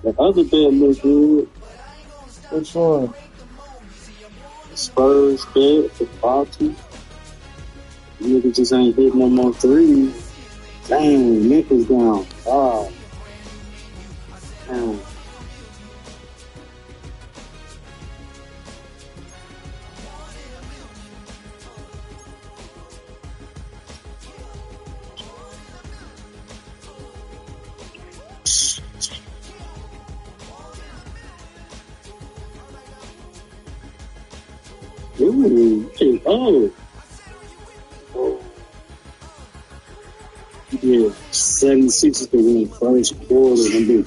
The other bet look good. Which one? The Spurs bet, the Boston. Niggas just ain't hit no more threes. Dang, Memphis down. Ah, damn. Ooh, yeah, 76 to win first quarter.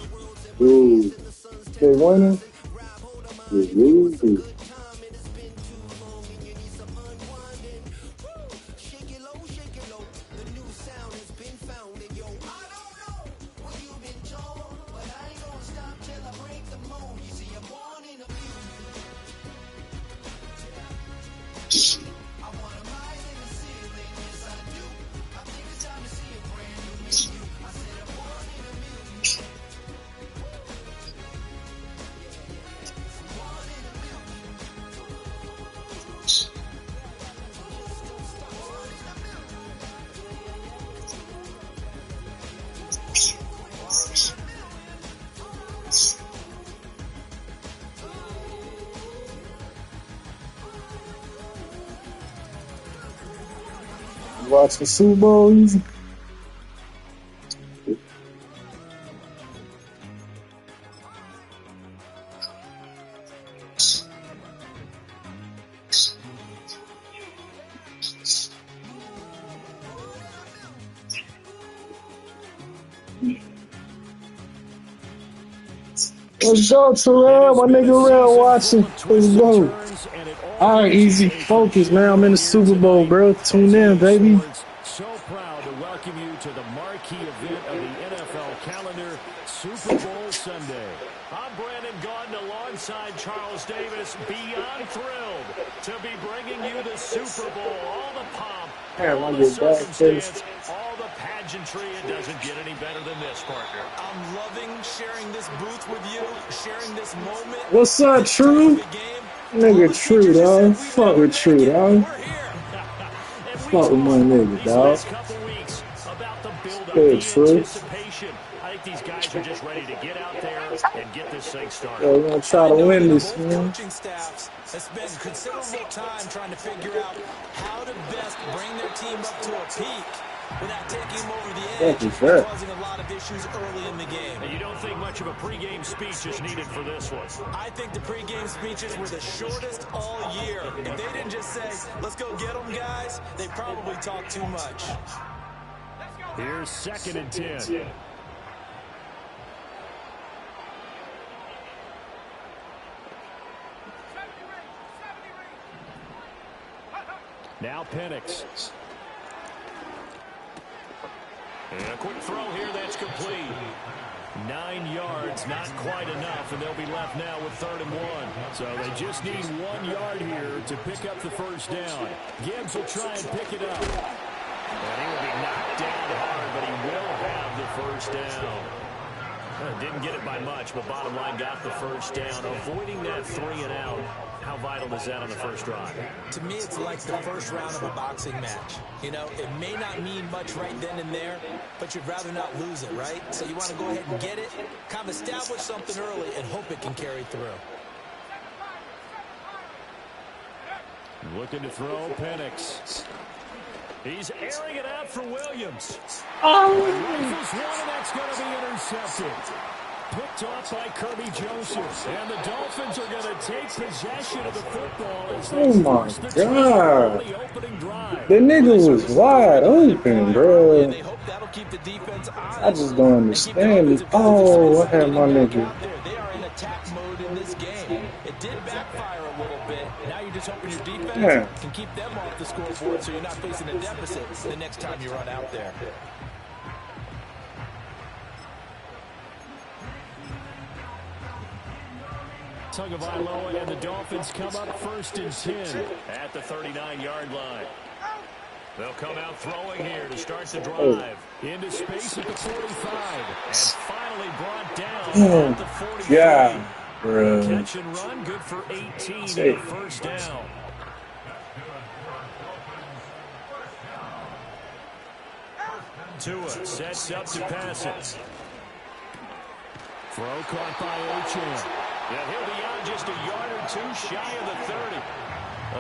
Ooh, They winning? ooh. Watch the Super Bowl easy. Let's go, Terrell. My nigga Rell watching. Let's go. All right, easy. Focus, man. I'm in the Super Bowl, bro. Tune in, baby. So proud to welcome you to the marquee event of the NFL calendar, Super Bowl Sunday. I'm Brandon Gaudin alongside Charles Davis, beyond thrilled to be bringing you the Super Bowl. All the pomp, all the circumstance, all the pageantry. It doesn't get any better than this, partner. I'm loving sharing this booth with you, sharing this moment. What's up, True? Nigga, True, dog. Fuck with True, dog. Fuck with my nigga, dog. Good, True. I think these guys are just ready to get out there and get this thing started. Yeah, we're gonna try to win this, man. Coaching staffs have spent considerable time trying to figure out how to best bring their team up to a peak without taking them over the edge and causing a lot of issues early in the game. And you don't think much of a pregame speech is needed for this one? I think the pregame speeches were the shortest all year. If they didn't just say, let's go get them, guys, they probably talked too much. Here's 2nd and 10. Now Penix. And a quick throw here, that's complete. 9 yards, not quite enough, and they'll be left now with 3rd and 1. So they just need 1 yard here to pick up the first down. Gibbs will try and pick it up. And he will be knocked down hard, but he will have the first down. Didn't get it by much, but bottom line got the first down. Avoiding that 3 and out. How vital is that on the first drive? To me, it's like the first round of a boxing match. You know, it may not mean much right then and there, but you'd rather not lose it, right? So you want to go ahead and get it, kind of establish something early, and hope it can carry through. Looking to throw, Penix. He's airing it out for Williams. Rifles one, and that's going to be intercepted. Picked off by Kirby Joseph. And the Dolphins are going to take possession of the football as they force the God. the opening drive. The nigga was wide open, bro. They hope that'll keep the defense honest. I just don't understand it. Oh, I had my nigga. They are in attack mode in this game. It did backfire a little bit. Now you're just hoping your defense can keep them off the scoreboard so you're not facing a deficit the next time you run out there. Tagovailoa and the Dolphins come up 1st and 10 at the 39-yard line. They'll come out throwing here to start the drive. Into space at the 45. And finally brought down Oh, at the 43. God, bro. Catch and run, good for 18 and a first down. Tua sets up to pass it. Throw caught by Achane. Yeah, he'll be out just a yard or two shy of the 30.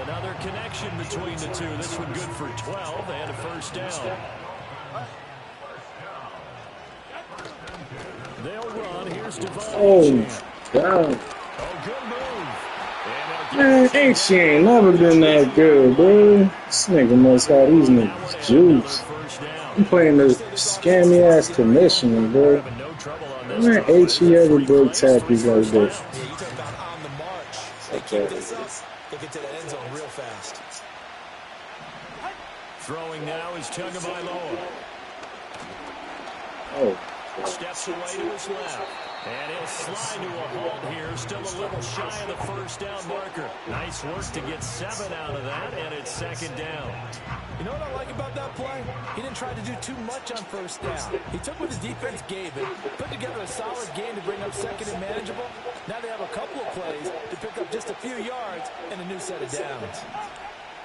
Another connection between the two. This one good for 12 and a first down. They'll run. Here's Devon. Oh, God. Oh, good move. Man, Achane ain't never been that good, bro. This nigga must have these niggas juice. I'm playing this scammy ass commissioner, bro. Man, H.E. ever break tackles like that? Yeah, you talk about on the march. They keep this up, they get to the end zone real fast. Throwing now is Tagovailoa. Oh. Steps away to his left. And he'll slide to a halt here. Still a little shy of the first down marker. Nice work to get 7 out of that, and it's second down. You know what I like about that play? He didn't try to do too much on first down. He took what the defense gave him, put together a solid game to bring up second and manageable. Now they have a couple of plays to pick up just a few yards and a new set of downs.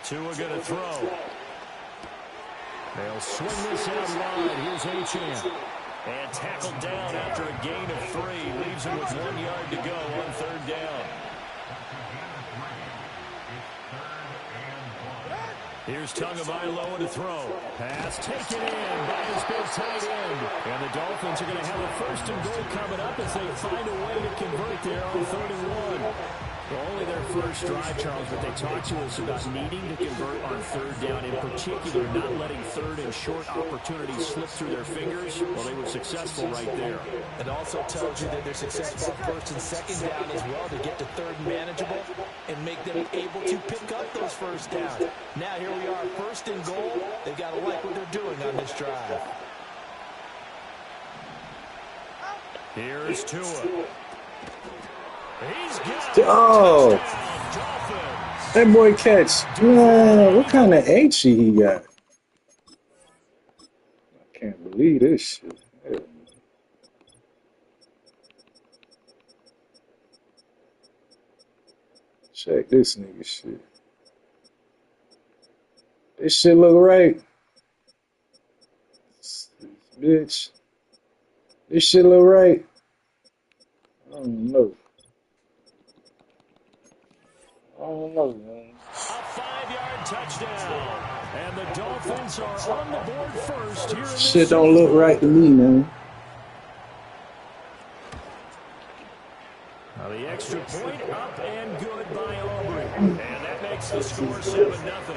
Tua going to throw. They'll swing this out wide. Here's Achane. And tackled down after a gain of 3. Leaves him with 1 yard to go on third down. Here's Tagovailoa to throw. Pass taken in by his big tight end. And the Dolphins are going to have a first and goal coming up as they find a way to convert there on 31. Well, only their first drive, Charles, but they talked to us about needing to convert on third down, in particular not letting third and short opportunities slip through their fingers. Well, they were successful right there. It also tells you that they're successful first and second down as well to get to third and manageable and make them able to pick up those first downs. Now here we are, first and goal. They've got to like what they're doing on this drive. Here's Tua. He's got Oh, that boy catch. Man, what kind of H he got? I can't believe this shit. Hell. Check this nigga shit. This shit look right. Bitch. This shit look right. I don't know. I don't know, man. A 5-yard touchdown. And the Dolphins are on the board first here in this Shit don't look right to me, man. Now the extra point up and good by Aubrey. And that makes the score 7-0.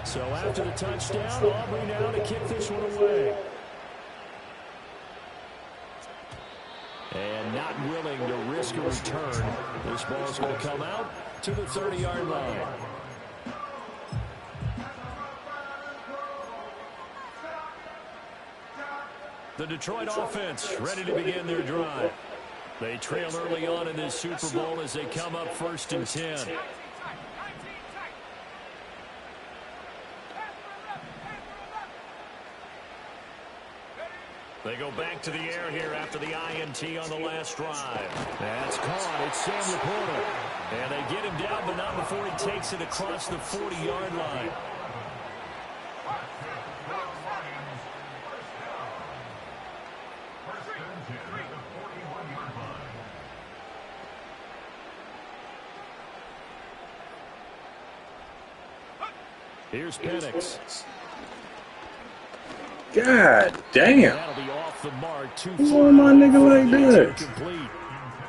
So after the touchdown, Aubrey now to kick this one away. And not willing to risk a return. This ball is going to come out to the 30-yard line. The Detroit offense ready to begin their drive. They trail early on in this Super Bowl as they come up 1st and 10. They go back to the air here after the INT on the last drive. That's caught. It's Sam Laporta. And they get him down, but not before he takes it across the 40-yard line. Here's Penix. God damn. That'll be off the mark. Who's on my nigga like that? Complete.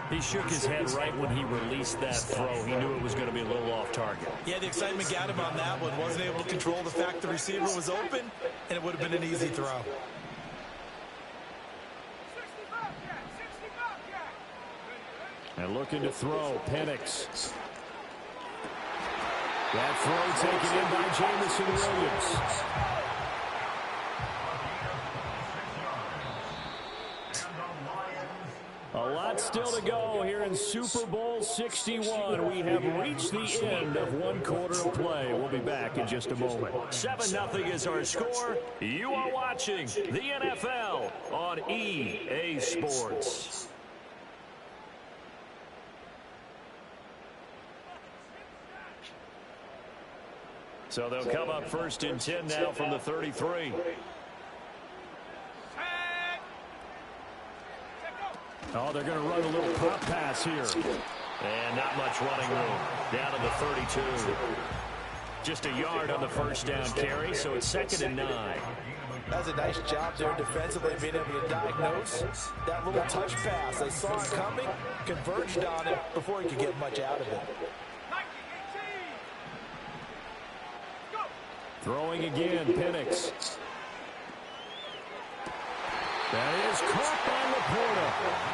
He shook his head right when he released that throw. He knew it was going to be a little off target. Yeah, the excitement got him on that one. Wasn't able to control the fact the receiver was open, and it would have been an easy throw. And looking to throw, Penix. That throw taken in by Jamison Williams. A lot still to go here in Super Bowl 61. We have reached the end of one quarter of play. We'll be back in just a moment. 7-0 is our score. You are watching the NFL on EA Sports. So they'll come up first and 10 now from the 33. Oh, they're going to run a little pop pass here. And not much running room. Down to the 32. Just a yard on the first down carry, so it's 2nd and 9. That's a nice job there defensively, being able to diagnose that little touch pass. They saw it coming, converged on it before he could get much out of it. Throwing again, Penix. That is caught by Laporta.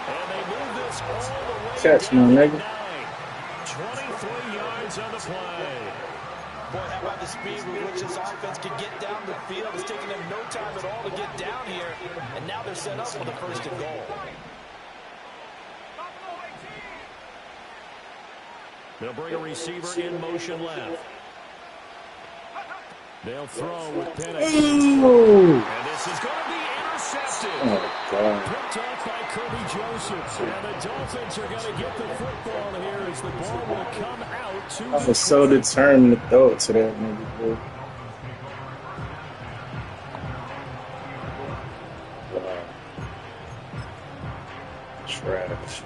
And they move this all the way catch, my nigga. 23 yards on the play. Boy, how about the speed with which this offense could get down the field? It's taking them no time at all to get down here. And now they're set up for the 1st and goal. They'll bring a receiver in motion left. They'll throw with Penix. Ooh. And this is going to be intercepted. Oh, God. Picked off by Kirby Joseph. And the Dolphins are going to get the football here as the ball will come out to I was so determined to throw it to that nigga, boy. Wow. Trash.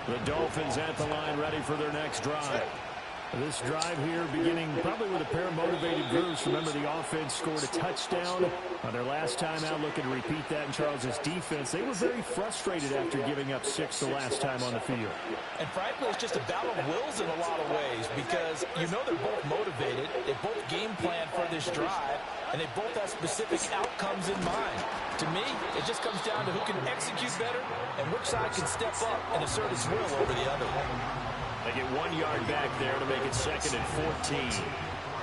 The Dolphins at the line ready for their next drive. This drive here beginning probably with a pair of motivated groups. Remember, the offense scored a touchdown on their last time out. Looking to repeat that in Charles' defense. They were very frustrated after giving up 6 the last time on the field. And frankly, it's just a battle of wills in a lot of ways because you know they're both motivated. They both game plan for this drive, and they both have specific outcomes in mind. To me, it just comes down to who can execute better and which side can step up and assert its will over the other. They get 1 yard back there to make it 2nd and 14.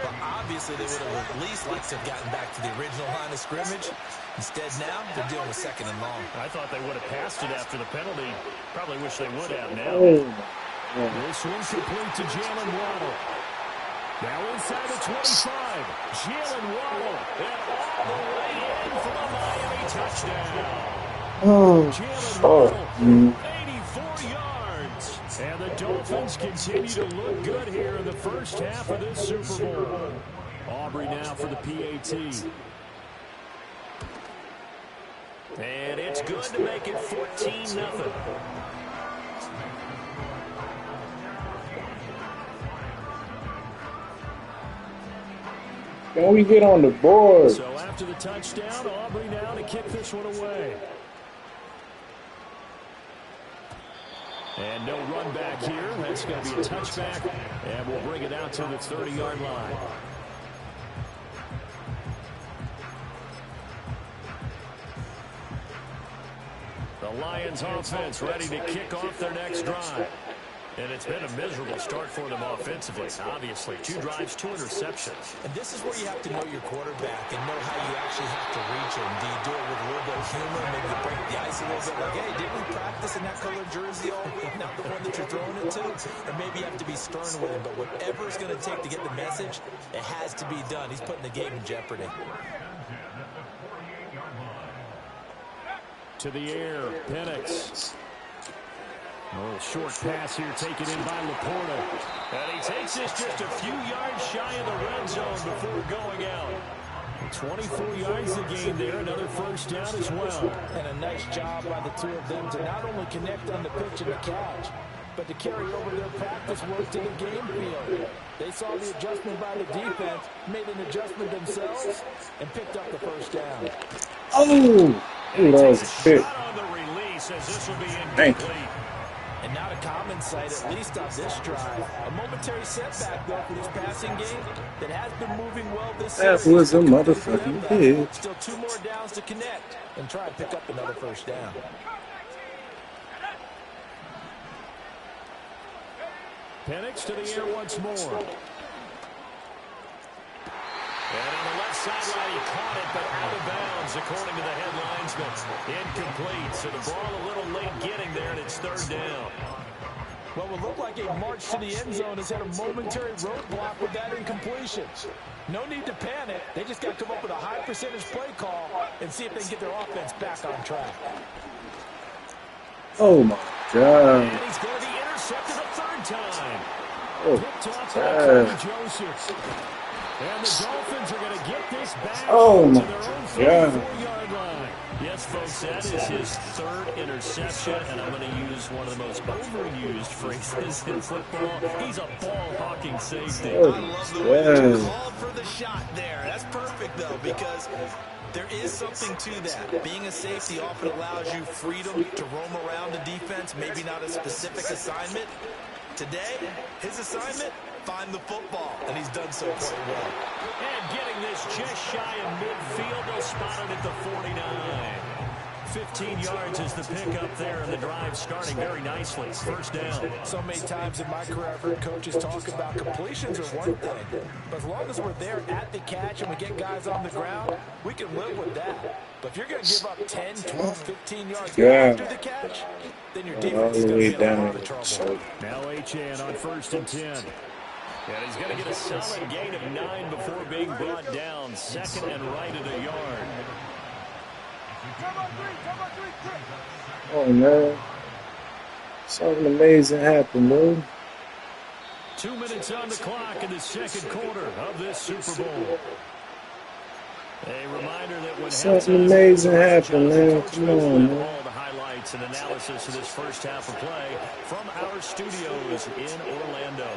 But obviously they would have at least liked to have gotten back to the original line of scrimmage. Instead now, they're dealing with 2nd and long. I thought they would have passed it after the penalty. Probably wish they would have now. This one's complete to Jalen Waddle. Now inside the 25. Jalen Waddle. And all the way in for a Miami touchdown. Jalen Waddle, 84 yards. And the Dolphins continue to look good here in the first half of this Super Bowl. Aubrey now for the PAT. And it's good to make it 14-0. Can we get on the board? So after the touchdown, Aubrey now to kick this one away. And no run back here. That's going to be a touchback. And we'll bring it out to the 30-yard line. The Lions offense ready to kick off their next drive. And it's been a miserable start for them offensively. Obviously, 2 drives, 2 interceptions. And this is where you have to know your quarterback and know how you actually have to reach him. Do you do it with a little bit of humor, maybe you break the ice a little bit, like, hey, didn't we practice in that colored jersey all week, not the one that you're throwing it to? Or maybe you have to be stern with him, but whatever it's going to take to get the message, it has to be done. He's putting the game in jeopardy. To the air, Penix. A little short pass here taken in by Laporta. And he takes this just a few yards shy of the red zone before going out. 24 yards a game there, another first down as well. And a nice job by the two of them to not only connect on the pitch and the catch, but to carry over their practice work to the game field. They saw the adjustment by the defense, made an adjustment themselves, and picked up the first down. Oh! That was a pick. On the release as this will be incomplete. And not a common sight, at least on this drive. A momentary setback, though, for this passing game that has been moving well this season. That was a motherfucking pick. Still 2 more downs to connect and try and pick up another first down. Penix to the air once more. sideline. He caught it, but out of bounds, according to the head linesman. Incomplete. So the ball a little late getting there, and it's third down. What would look like a march to the end zone has had a momentary roadblock with that incompletion. No need to panic. They just got to come up with a high percentage play call and see if they can get their offense back on track. Oh, my God. And he's going to be intercepted a third time. Oh, Picked off by God. Joseph. And the Dolphins are going to get this back Oh, to my their own God. 44-yard line. Yes, folks, that is his third interception, and I'm going to use one of the most overused phrases in football. He's a ball-hawking safety. Oh, I love the way God. you called for the shot there. That's perfect, though, because there is something to that. Being a safety often allows you freedom to roam around the defense, maybe not a specific assignment. Today, his assignment, find the football, and he's done so quite well. And getting this just shy of midfield, they'll spot it at the 49. 15 yards is the pickup there, and the drive starting very nicely. First down. So many times in my career, I've heard coaches talk about completions are one thing. But as long as we're there at the catch and we get guys on the ground, we can live with that. But if you're going to give up 10, 12, 15 yards after the catch, then your defense is going to be in a lot of trouble. Now H.A. on 1st and 10. And he's going to get a solid gain of 9 before being brought down. Second and right at a yard. Oh, man. Something amazing happened, man. 2 minutes on the clock in the second quarter of this Super Bowl. A reminder that when something amazing happened, man. Come on, man. All the highlights and analysis of this first half of play from our studios in Orlando.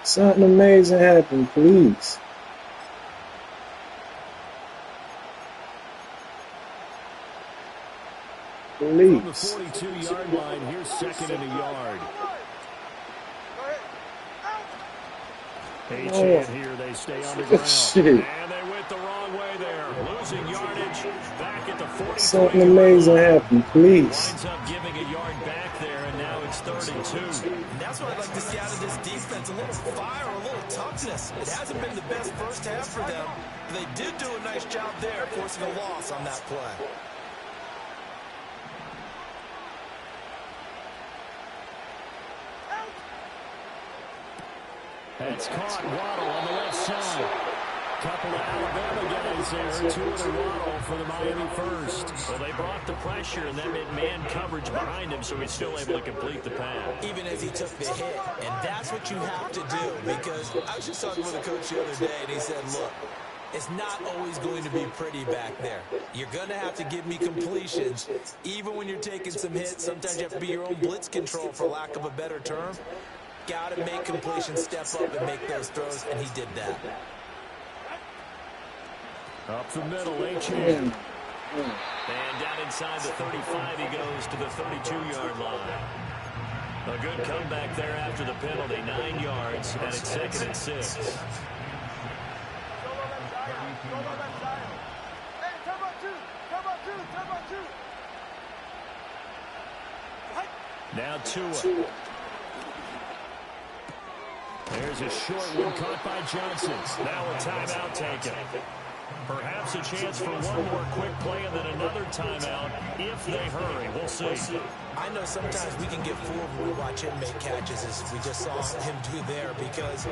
Something amazing happened, please. From the Please. 42-yard line, here's second and a yard. H.A. here, they stay on the ground. Shit. And they went the wrong way there. Losing yardage back at the 43. Something amazing happened, please. Winds up giving a yard back there, and now it's 32. And that's what I'd like to see out of this defense, a little fire, a little toughness. It hasn't been the best first half for them, but they did do a nice job there, forcing a loss on that play. That's caught. Waddle on the left side. Couple of Alabama guys there. Two in a Waddle for the Miami first. Well, they brought the pressure, and that meant man coverage behind him, so he's still able to complete the pass. Even as he took the hit, and that's what you have to do, because I was just talking with a coach the other day, and he said, look, it's not always going to be pretty back there. You're going to have to give me completions. Even when you're taking some hits, sometimes you have to be your own blitz control, for lack of a better term. Got to make completions, step up and make those throws, and he did that. Up the middle, H.A. And down inside the 35, he goes to the 32-yard line. A good comeback there after the penalty, 9 yards, and it's second and 6. Now Tua. There's a short one caught by Johnson. Now a timeout taken. Perhaps a chance for one more quick play and then another timeout if they hurry. We'll see. I know sometimes we can get fooled when we watch him make catches, as we just saw him do there, because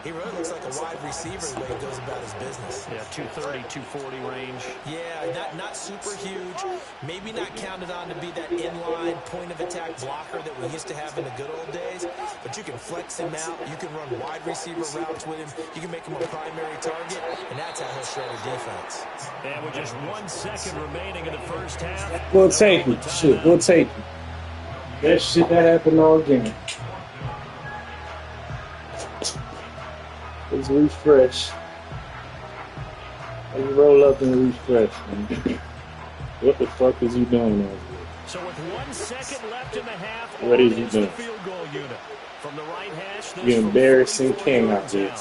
he really looks like a wide receiver the way he goes about his business. Yeah, 230, 240 range. Yeah, not super huge. Maybe not counted on to be that inline point-of-attack blocker that we used to have in the good old days, but you can flex him out. You can run wide receiver routes with him. You can make him a primary target, and that's how he'll shred a defense. And with just 1 second remaining in the first half. We'll take it. Shit, we'll take it. That shit that happened all game. Let's refresh. Let's roll up and refresh, man. What the fuck is he doing over here? So with 1 second left in the half, What is he the doing? field goal unit. From the right hash, You embarrassing king out there.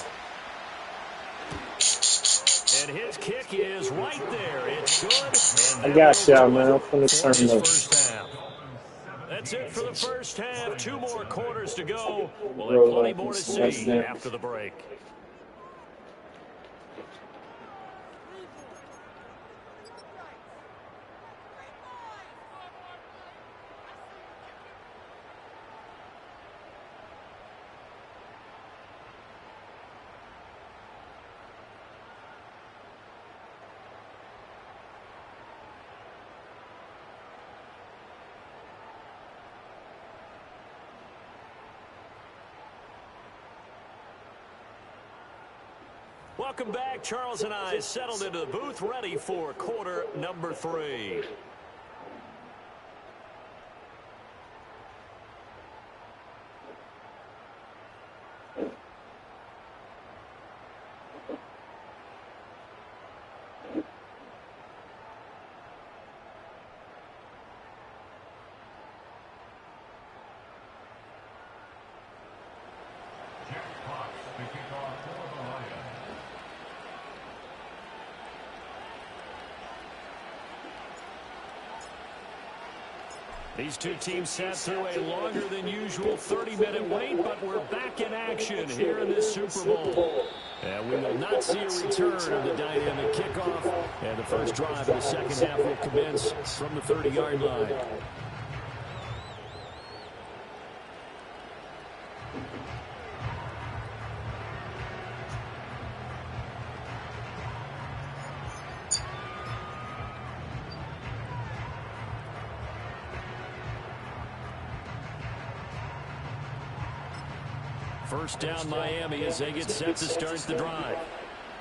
And his kick is right there. It's good. I got y'all, man. I'm finna turn up. First half. That's it for the first half. 2 more quarters to go. We'll have Roll plenty up more to and see snap. after the break. Welcome back. Charles and I settled into the booth, ready for quarter number 3. These two teams sat through a longer than usual 30-minute wait, but we're back in action here in this Super Bowl. And we will not see a return of the dynamic kickoff. And the first drive of the second half will commence from the 30-yard line. First down Miami as they get set to start the drive.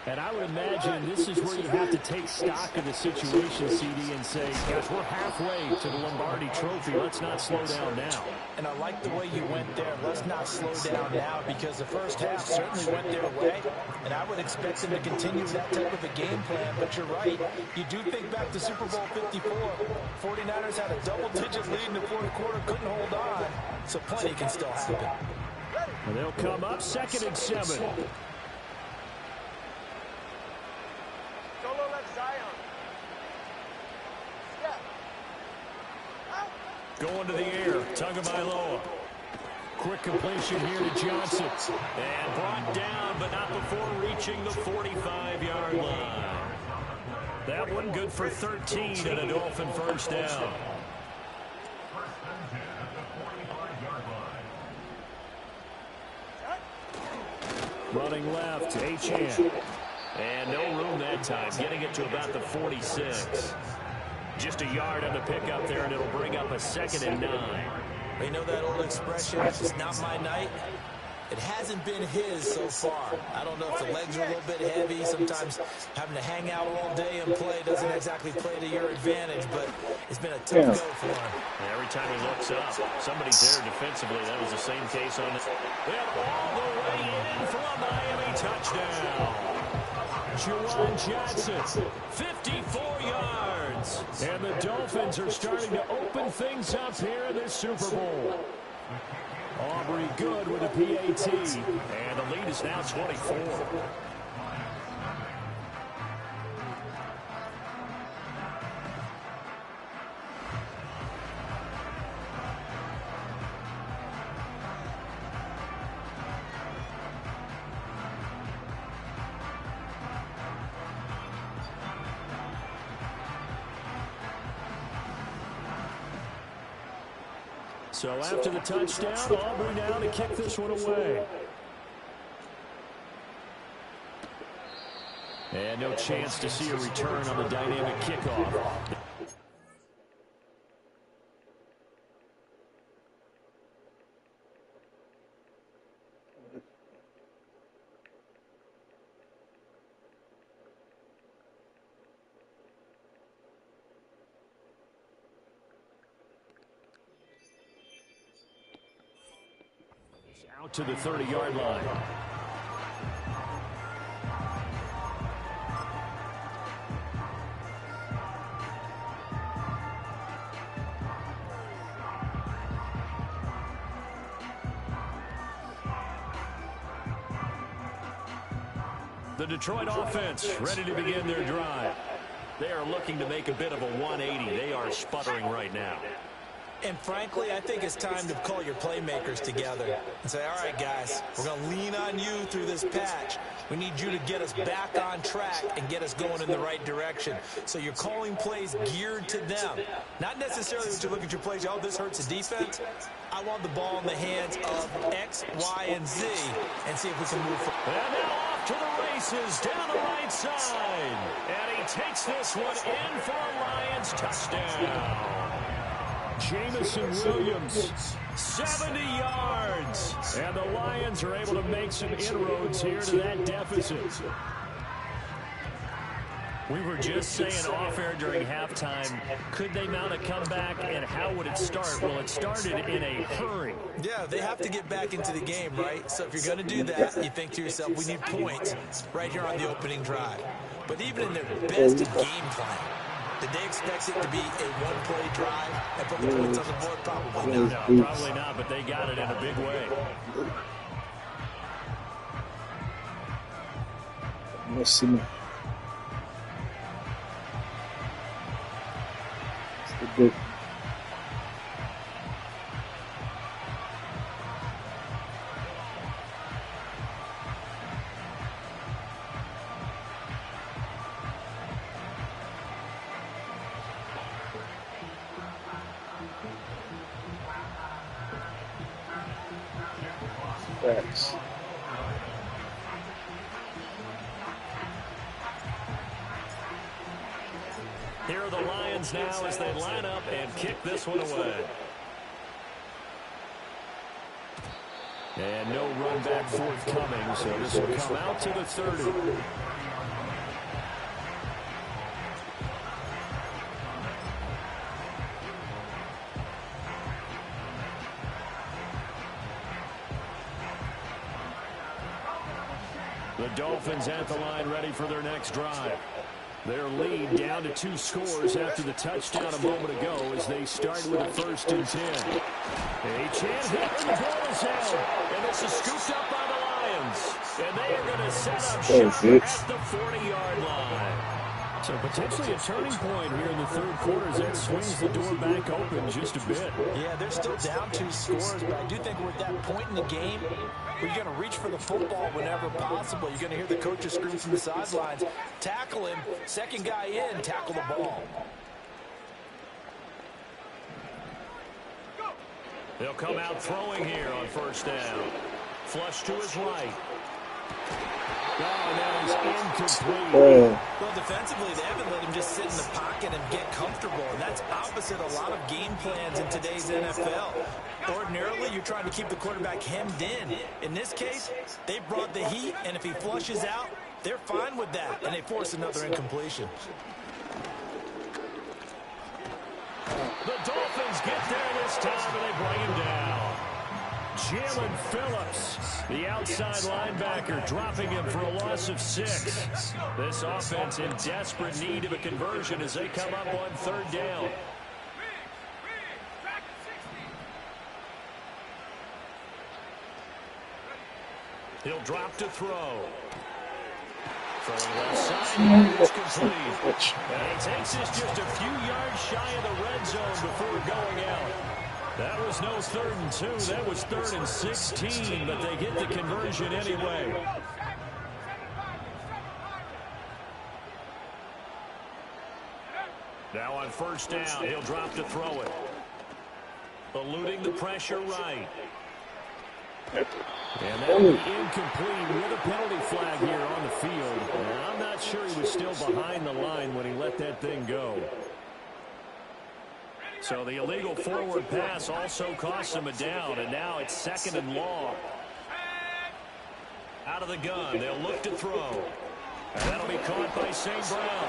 And I would imagine this is where you have to take stock of the situation, CD, and say, gosh, we're halfway to the Lombardi Trophy. Let's not slow down now. And I like the way you went there. Let's not slow down now, because the first half certainly went their way. And I would expect them to continue that type of a game plan. But you're right. You do think back to Super Bowl 54. 49ers had a double-digit lead in the fourth quarter, couldn't hold on. So plenty can still happen. And they'll come up 2nd and 7. Going to the air, Tagovailoa. Quick completion here to Johnson. And brought down, but not before reaching the 45-yard line. That one good for 13 and a Dolphin first down. Running left, Achane. And no room that time, getting it to about the 46. Just a yard on the pickup there, and it'll bring up a 2nd and 9. You know that old expression, it's not my night? It hasn't been his so far. I don't know if the legs are a little bit heavy. Sometimes having to hang out all day and play doesn't exactly play to your advantage, but it's been a tough go for him. And every time he looks up, somebody's there defensively. That was the same case on this. Well, all the way in for a Miami touchdown. Juwan Johnson, 54 yards. And the Dolphins are starting to open things up here in this Super Bowl. Aubrey good with a PAT. And the lead is now 24. So after the touchdown, Aubrey now to kick this one away. And no chance to see a return on the dynamic kickoff. Out to the 30-yard line. The Detroit offense ready to begin their drive. They are looking to make a bit of a 180. They are sputtering right now. And frankly, I think it's time to call your playmakers together and say, all right, guys, we're going to lean on you through this patch. We need you to get us back on track and get us going in the right direction. So you're calling plays geared to them. Not necessarily that you look at your plays, oh, this hurts the defense. I want the ball in the hands of X, Y, and Z and see if we can move forward. And now off to the races down the right side. And he takes this one in for a Lions touchdown. Jamison Williams, 70 yards. And the Lions are able to make some inroads here to that deficit. We were just saying off-air during halftime, could they mount a comeback, and how would it start? Well, it started in a hurry. Yeah, they have to get back into the game, right? So if you're going to do that, you think to yourself, we need points right here on the opening drive. But even in their best game plan, did they expect it to be a one-play drive and put the points on the board? Probably not. No, probably not, but they got it in a big way. Let's see. Good. Thanks. Here are the Lions now as they line up and kick this one away. And no run back forthcoming, so this will come out to the 30. The Dolphins at the line ready for their next drive. Their lead down to 2 scores after the touchdown a moment ago as they start with a 1st and 10. A chance here, and the ball is out. And this is scooped up by the Lions. And they are going to set up shop at the 40-yard line. So potentially a turning point here in the 3rd quarter as that swings the door back open just a bit. Yeah, they're still down 2 scores, but I do think we're at that point in the game where you're going to reach for the football whenever possible. You're going to hear the coaches scream from the sidelines, tackle him, second guy in, tackle the ball. They'll come out throwing here on 1st down. Flush to his right. Oh, that is incomplete. Well, defensively, they haven't let him just sit in the pocket and get comfortable, and that's opposite a lot of game plans in today's NFL. Ordinarily, you're trying to keep the quarterback hemmed in. In this case, they brought the heat, and if he flushes out, they're fine with that, and they force another incompletion. The Dolphins get there this time, and they bring him down. Jalen Phillips, the outside linebacker, dropping him for a loss of 6. This offense in desperate need of a conversion as they come up on 3rd down. He'll drop to throw. Throwing left side, it's complete. And he takes this just a few yards shy of the red zone before going out. That was no 3rd and 2. That was 3rd and 16, but they get the conversion anyway. Now on 1st down, he'll drop to throw it. Eluding the pressure right. And that will be incomplete with a penalty flag here on the field. And I'm not sure he was still behind the line when he let that thing go. So the illegal forward pass also costs him a down, and now it's 2nd and long. Out of the gun, they'll look to throw. And that'll be caught by St. Brown.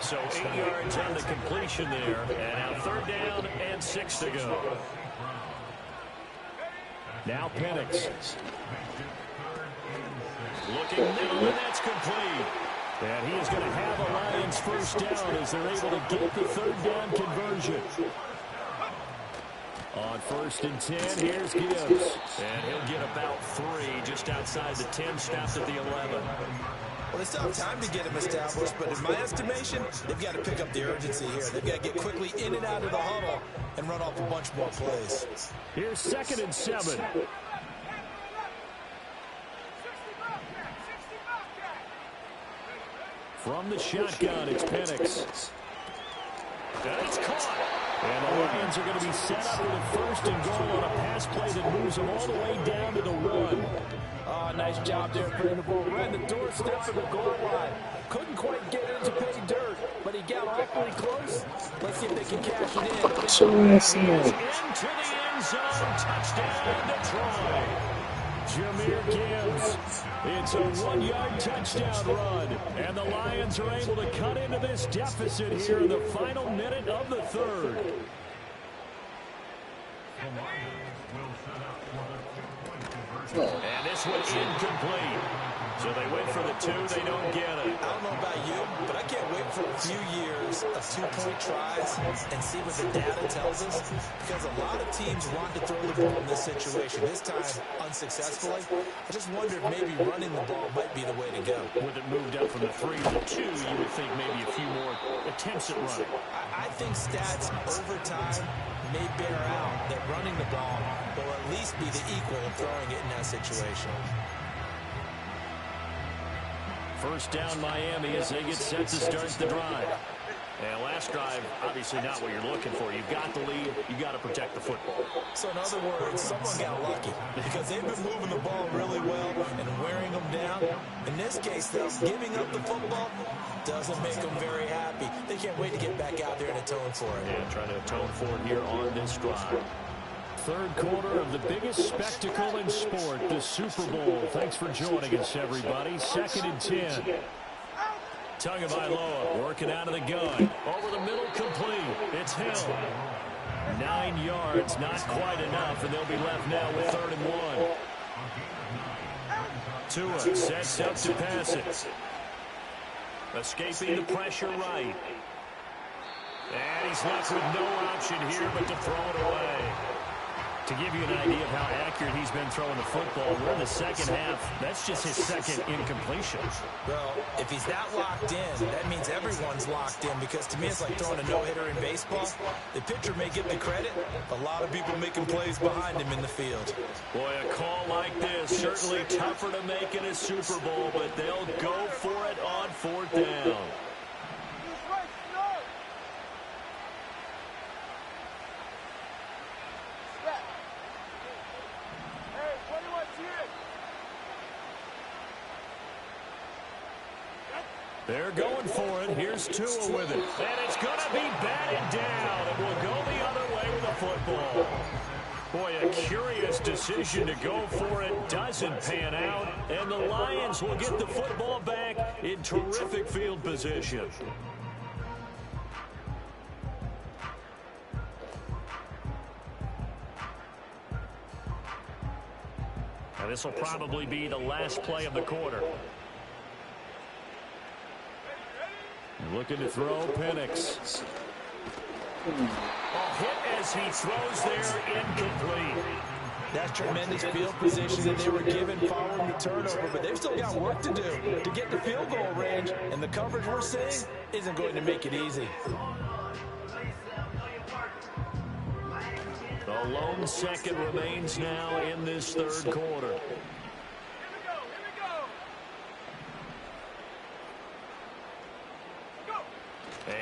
So 8 yards on the completion there, and now 3rd down and 6 to go. Now Penix. Looking middle, and that's complete. And he is going to have a Lions 1st down as they're able to get the 3rd down conversion. On 1st and 10, here's Gibbs. And he'll get about 3 just outside the 10, stopped at the 11. Well, they still have time to get him established, but in my estimation, they've got to pick up the urgency here. They've got to get quickly in and out of the huddle and run off a bunch more plays. Here's 2nd and 7. From the shotgun, it's Penix. And it's caught. And the Lions are going to be set up with a 1st and goal on a pass play that moves them all the way down to the 1. Oh, nice job there putting the ball right in the doorstep of the goal line. Couldn't quite get it to pay dirt, but he got awfully close. Let's see if they can cash it in. Into the end zone. Touchdown, Detroit. Jahmyr Gibbs. It's a 1-yard touchdown run. And the Lions are able to cut into this deficit here in the final minute of the third. And this one incomplete. So they went for the 2, they don't get it. I don't know about you, but I can't wait for a few years of 2-point tries and see what the data tells us. Because a lot of teams want to throw the ball in this situation. This time, unsuccessfully. I just wonder if maybe running the ball might be the way to go. With it moved up from the 3 to the 2, you would think maybe a few more attempts at running. I think stats over time may bear out that running the ball will at least be the equal of throwing it in that situation. First down Miami as they get set to start the drive. And last drive, obviously not what you're looking for. You've got the lead. You've got to protect the football. So in other words, someone got lucky because they've been moving the ball really well and wearing them down. In this case, though, giving up the football doesn't make them very happy. They can't wait to get back out there and atone for it. Yeah, trying to atone for it here on this drive. Third quarter of the biggest spectacle in sport, the Super Bowl. Thanks for joining us, everybody. 2nd and 10. Tagovailoa working out of the gun. Over the middle, complete. It's Hill. 9 yards, not quite enough, and they'll be left now with 3rd and 1. Tua sets up to pass it. Escaping the pressure right. And he's left with no option here but to throw it away. To give you an idea of how accurate he's been throwing the football, we're in the second half. That's just his 2nd incompletion. Well, if he's that locked in, that means everyone's locked in because to me it's like throwing a no-hitter in baseball. The pitcher may get the credit, a lot of people making plays behind him in the field. Boy, a call like this, certainly tougher to make in a Super Bowl, but they'll go for it on 4th down. They're going for it. Here's Tua with it. And it's going to be batted down. And will go the other way with the football. Boy, a curious decision to go for it. Doesn't pan out. And the Lions will get the football back in terrific field position. Now, this will probably be the last play of the quarter. Looking to throw, Penix. Hit as he throws there, incomplete. That's tremendous field position that they were given following the turnover, but they've still got work to do to get the field goal range, and the coverage we're seeing isn't going to make it easy. A lone second remains now in this third quarter.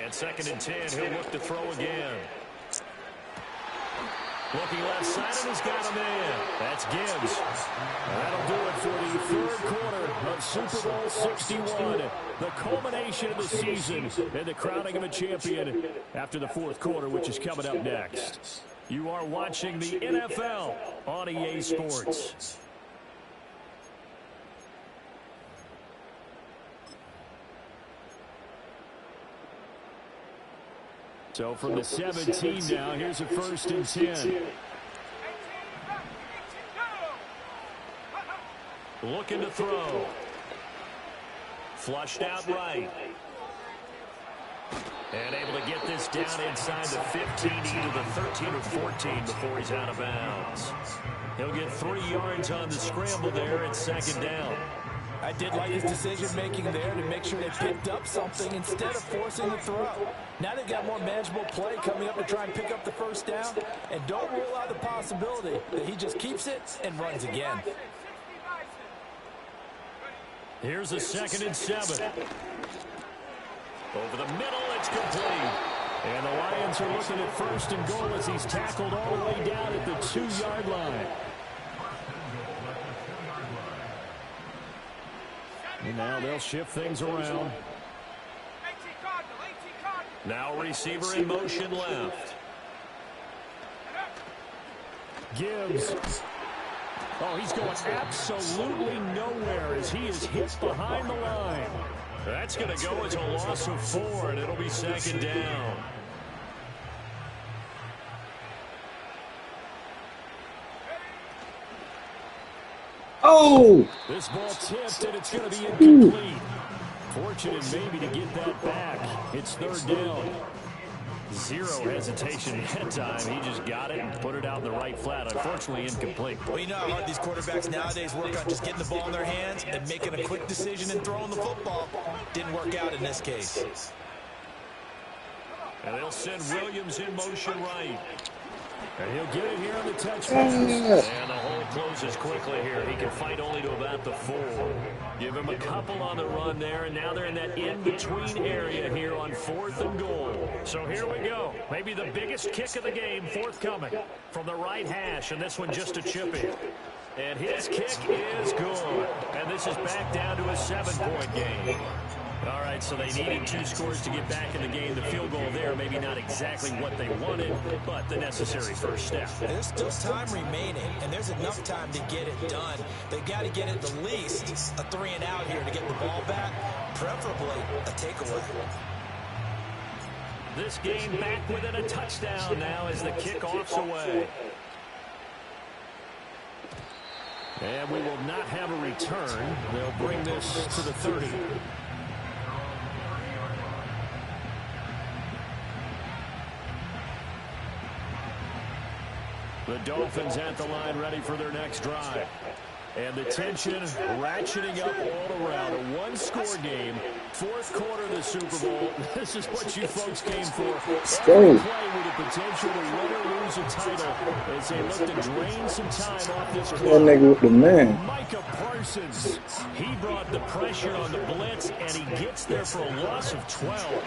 And 2nd and 10, he'll look to throw again. Looking left side, and he's got a man. That's Gibbs. That'll do it for the third quarter of Super Bowl 61. The culmination of the season and the crowning of a champion after the fourth quarter, which is coming up next. You are watching the NFL on EA Sports. So from the 17 now, here's a 1st and 10. Looking to throw. Flushed out right. And able to get this down inside the 15 into the 13 or 14 before he's out of bounds. He'll get 3 yards on the scramble there at 2nd down. I did like his decision-making there to make sure they picked up something instead of forcing the throw. Now they've got more manageable play coming up to try and pick up the 1st down. And don't rule out the possibility that he just keeps it and runs again. Here's a 2nd and 7. Over the middle, it's complete. And the Lions are looking at 1st and goal as he's tackled all the way down at the 2-yard line. And now they'll shift things around. Now receiver in motion left. Gibbs. Oh, he's going absolutely nowhere as he is hit behind the line. That's going to go as a loss of 4, and it'll be second down. Oh! This ball tipped, and it's going to be incomplete. Fortunate maybe to get that back. It's third down. Zero hesitation that time. He just got it and put it out in the right flat. Unfortunately, incomplete. Well, you know how hard these quarterbacks nowadays work on just getting the ball in their hands and making a quick decision and throwing the football. Didn't work out in this case. And they'll send Williams in motion right. And he'll get it here on the touch pass. And the hole closes quickly here. He can fight only to about the 4. Give him a couple on the run there, and now they're in that in-between area here on 4th and goal. So here we go. Maybe the biggest kick of the game forthcoming from the right hash, and this one just a chip in. And his kick is good. And this is back down to a 7-point game. All right, so they needed 2 scores to get back in the game. The field goal there, maybe not exactly what they wanted, but the necessary first step. There's still time remaining, and there's enough time to get it done. They got to get at the least a 3-and-out here to get the ball back, preferably a takeaway. This game back within a touchdown now as the kickoff's away. And we will not have a return. They'll bring this to the 30. The Dolphins at the line ready for their next drive. And the tension ratcheting up all around. A one-score game. 4th quarter of the Super Bowl. This is what you folks came for. Every play with the potential to win or lose a title as they look to drain some time off this clock. That nigga with the man. Micah Parsons. He brought the pressure on the blitz, and he gets there for a loss of 12.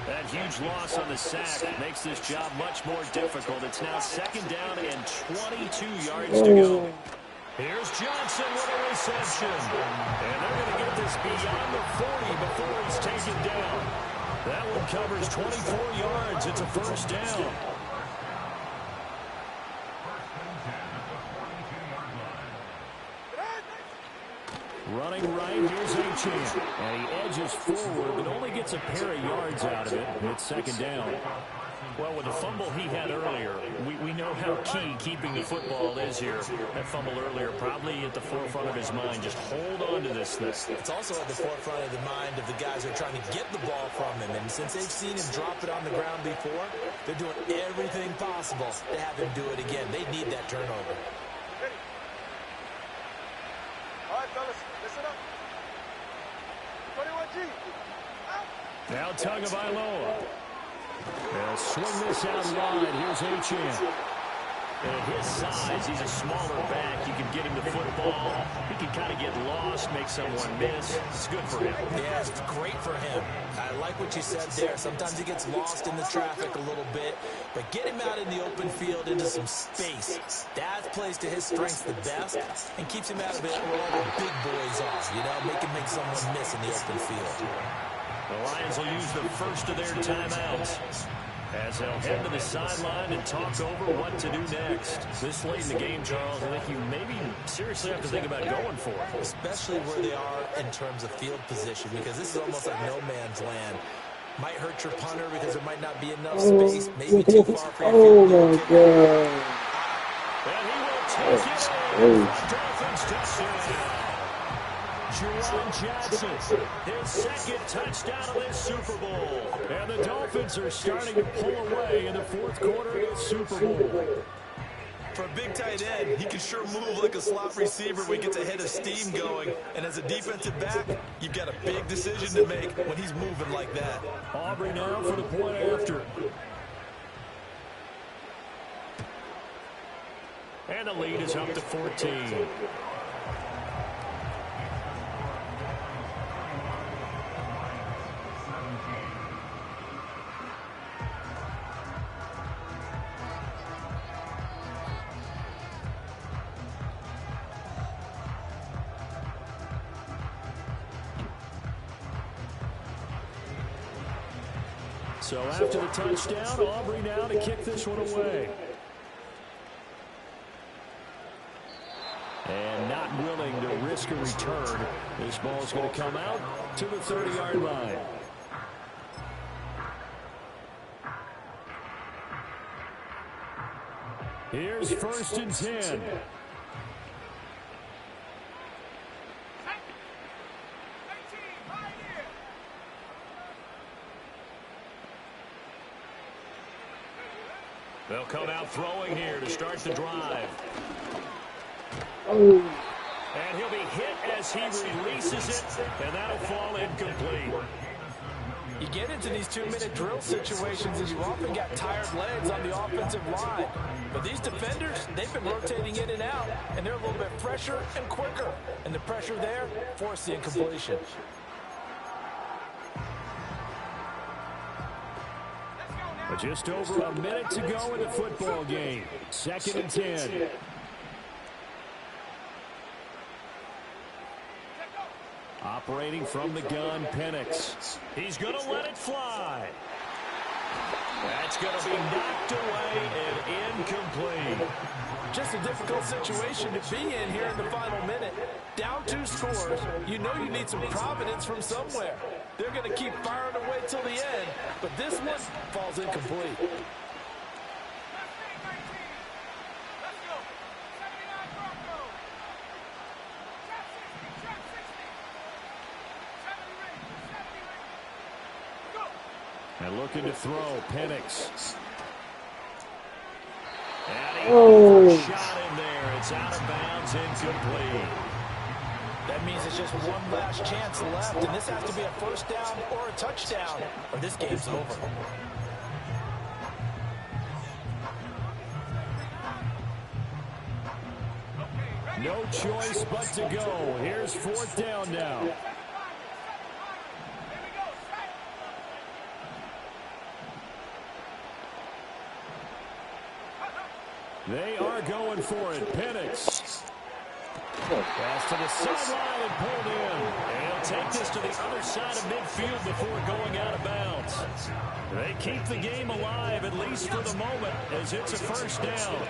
That huge loss on the sack makes this job much more difficult. It's now 2nd down and 22 yards to go. Here's Johnson with a reception. And they're going to get this beyond the 40 before he's taken down. That one covers 24 yards. It's a first down. Running right, here's Achane. And he edges forward, but only gets a pair of yards out of it. It's 2nd down. Well, with the fumble he had earlier, we know how key keeping the football is here. That fumble earlier probably at the forefront of his mind. Just hold on to this thing. It's also at the forefront of the mind of the guys who are trying to get the ball from him. And since they've seen him drop it on the ground before, they're doing everything possible to have him do it again. They need that turnover. All right, fellas, listen up. 21G. Now Tagovailoa. They'll swing this out wide. Here's Achane. At his size, he's a smaller back. You can get him the football. He can kind of get lost, make someone miss. It's good for him. Yeah, it's great for him. I like what you said there. Sometimes he gets lost in the traffic a little bit, but get him out in the open field into some space. That plays to his strengths the best and keeps him out of it where all the big boys are. You know, make him make someone miss in the open field. The Lions will use the first of their timeouts as they'll head to the sideline and talk over what to do next. This late in the game, Charles, I think you maybe seriously have to think about going for it. Especially where they are in terms of field position, because this is almost like no man's land. Might hurt your punter because there might not be enough space, maybe too far for your field. Oh, my God. And he will take it. Dolphins touchdown. Juwan Jackson, his 2nd touchdown of this Super Bowl. And the Dolphins are starting to pull away in the 4th quarter of this Super Bowl. For a big tight end, he can sure move like a slot receiver when he gets a head of steam going. And as a defensive back, you've got a big decision to make when he's moving like that. Aubrey now for the point after. And the lead is up to 14. So after the touchdown, Aubrey now to kick this one away. risk a return. This ball's going to come out to the 30-yard line. Here's 1st and 10. They'll come out throwing here to start the drive. Oh. And he'll be hit as he releases it, and that'll fall incomplete. You get into these 2-minute drill situations, and you often got tired legs on the offensive line. But these defenders, they've been rotating in and out, and they're a little bit fresher and quicker. And the pressure there forced the incompletion. But just over a minute to go in the football game. 2nd and 10. Operating from the gun, Penix. He's going to let it fly. That's going to be knocked away and incomplete. Just a difficult situation to be in here in the final minute. Down 2 scores, you know you need some providence from somewhere. They're going to keep firing away till the end, but this one falls incomplete. And looking to throw, Penix. Oh. Shot in there. It's out of bounds, incomplete. That means it's just one last chance left, and this has to be a 1st down or a touchdown, or this game's over. No choice but to go. Here's 4th down now. They are going for it. Penix. Pass to the sideline and pulled in. And he'll take this to the other side of midfield before going out of bounds. They keep the game alive, at least for the moment, as it's a 1st down.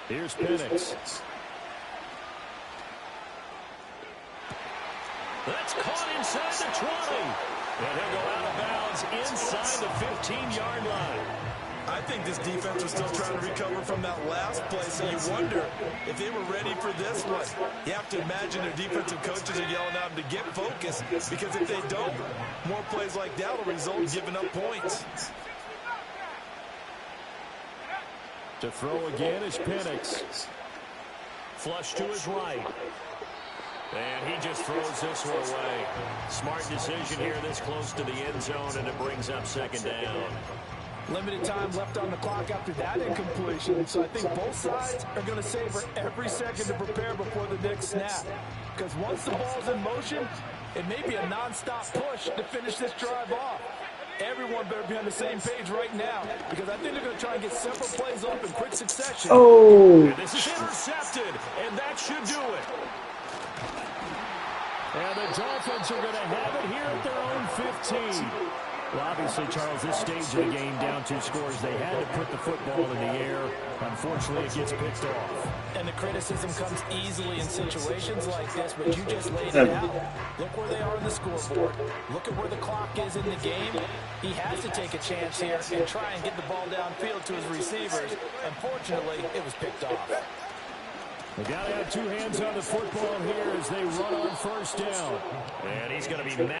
Here's Penix. That's caught inside the 20. And he'll go out of bounds inside the 15-yard line. I think this defense was still trying to recover from that last play, so you wonder if they were ready for this one. You have to imagine their defensive coaches are yelling at them to get focused, because if they don't, more plays like that will result in giving up points. To throw again is Penix. Flush to his right. And he just throws this one away. Smart decision here this close to the end zone, and it brings up 2nd down. Limited time left on the clock after that incompletion, so I think both sides are going to savor every second to prepare before the next snap. Because once the ball's in motion, it may be a nonstop push to finish this drive off. Everyone better be on the same page right now, because I think they're going to try and get several plays off in quick succession. Oh. And this is intercepted, and that should do it. And the Dolphins are going to have it here at their own 15. Well, obviously, Charles, this stage of the game, down 2 scores, they had to put the football in the air. Unfortunately, it gets picked off. And the criticism comes easily in situations like this, but you just laid it out. Look where they are on the scoreboard. Look at where the clock is in the game. He has to take a chance here and try and get the ball downfield to his receivers. Unfortunately, it was picked off. They got to have 2 hands on the football here as they run on 1st down. And he's going to be